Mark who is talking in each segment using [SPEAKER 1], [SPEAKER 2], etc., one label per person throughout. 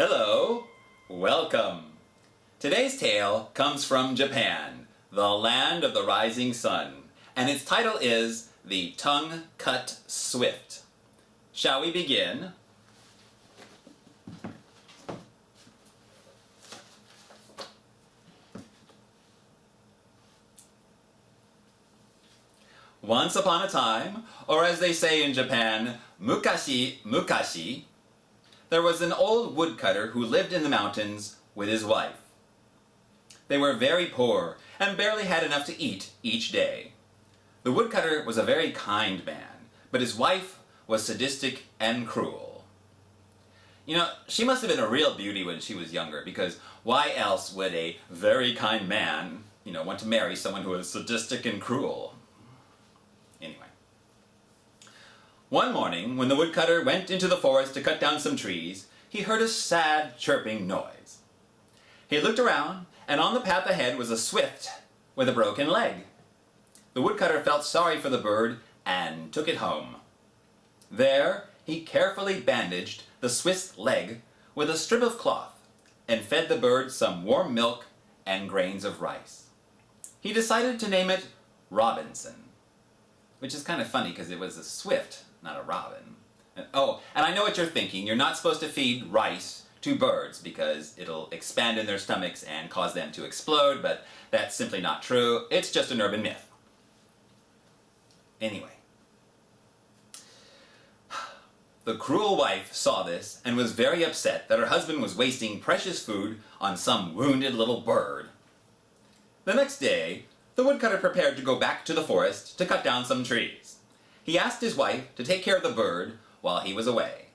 [SPEAKER 1] Hello, welcome. Today's tale comes from Japan, the land of the rising sun, and its title is The Tongue-Cut Swift. Shall we begin? Once upon a time, or as they say in Japan, mukashi mukashi, there was an old woodcutter who lived in the mountains with his wife. They were very poor and barely had enough to eat each day. The woodcutter was a very kind man, but his wife was sadistic and cruel. You know, she must have been a real beauty when she was younger, because why else would a very kind man, want to marry someone who is sadistic and cruel? Anyway. One morning, when the woodcutter went into the forest to cut down some trees, he heard a sad chirping noise. He looked around, and on the path ahead was a swift with a broken leg. The woodcutter felt sorry for the bird and took it home. There, he carefully bandaged the swift's leg with a strip of cloth and fed the bird some warm milk and grains of rice. He decided to name it Robinson, which is kind of funny because it was a swift, not a robin. And I know what you're thinking. You're not supposed to feed rice to birds because it'll expand in their stomachs and cause them to explode, but that's simply not true. It's just an urban myth. Anyway. The cruel wife saw this and was very upset that her husband was wasting precious food on some wounded little bird. The next day, the woodcutter prepared to go back to the forest to cut down some trees. He asked his wife to take care of the bird while he was away.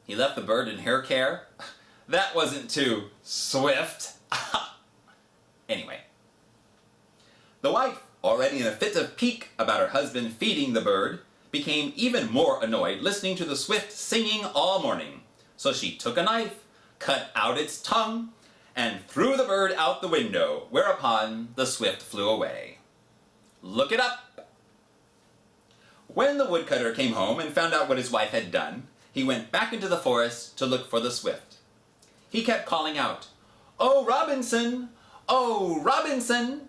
[SPEAKER 1] He left the bird in her care? That wasn't too swift. Anyway. The wife, already in a fit of pique about her husband feeding the bird, became even more annoyed listening to the swift singing all morning. So she took a knife, cut out its tongue, and threw the bird out the window, whereupon the swift flew away. Look it up! When the woodcutter came home and found out what his wife had done, he went back into the forest to look for the swift. He kept calling out, "Oh, Robinson! Oh, Robinson!"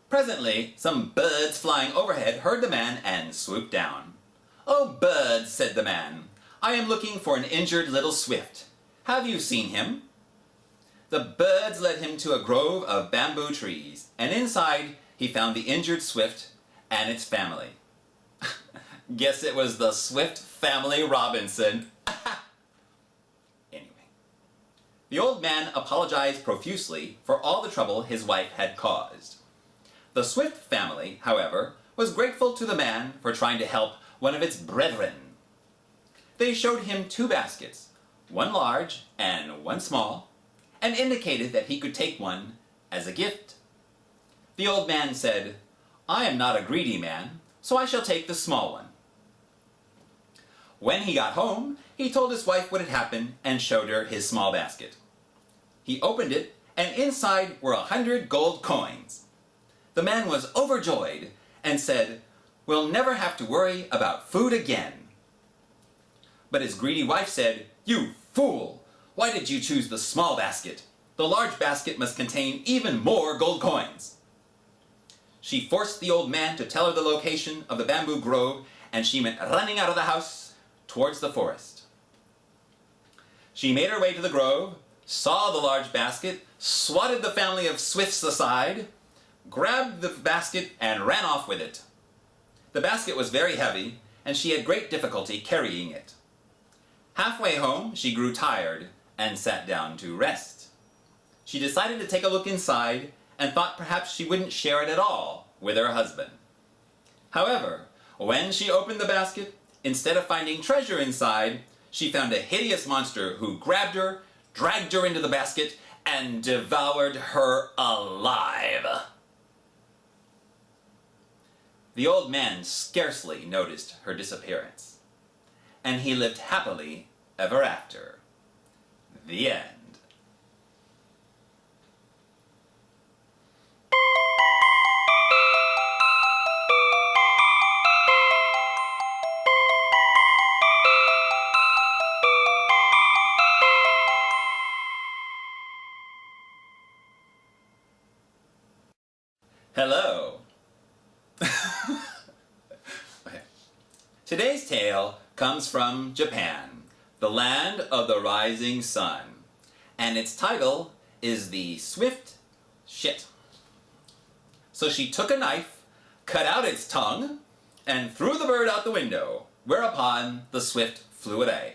[SPEAKER 1] Presently, some birds flying overhead heard the man and swooped down. "Oh, birds," said the man, "I am looking for an injured little swift. Have you seen him?" The birds led him to a grove of bamboo trees, and inside he found the injured swift and its family. Guess it was the Swift Family Robinson. Anyway. The old man apologized profusely for all the trouble his wife had caused. The Swift family, however, was grateful to the man for trying to help one of its brethren. They showed him 2 baskets, one large and one small, and indicated that he could take one as a gift. The old man said, "I am not a greedy man, so I shall take the small one." When he got home, he told his wife what had happened and showed her his small basket. He opened it, and inside were 100 gold coins. The man was overjoyed and said, "We'll never have to worry about food again." But his greedy wife said, "You fool! Why did you choose the small basket? The large basket must contain even more gold coins." She forced the old man to tell her the location of the bamboo grove, and she went running out of the house towards the forest. She made her way to the grove, saw the large basket, swatted the family of swifts aside, grabbed the basket, and ran off with it. The basket was very heavy, and she had great difficulty carrying it. Halfway home, she grew tired and sat down to rest. She decided to take a look inside and thought perhaps she wouldn't share it at all with her husband. However, when she opened the basket, instead of finding treasure inside, she found a hideous monster who grabbed her, dragged her into the basket, and devoured her alive. The old man scarcely noticed her disappearance, and he lived happily ever after. The end. comes from Japan, the land of the rising sun, and its title is The Swift Shit. So she took a knife, cut out its tongue, and threw the bird out the window, whereupon the swift flew away.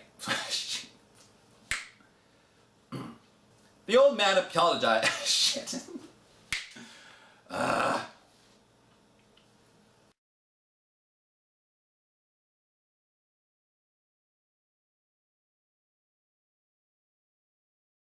[SPEAKER 1] The old man apologized. Shit.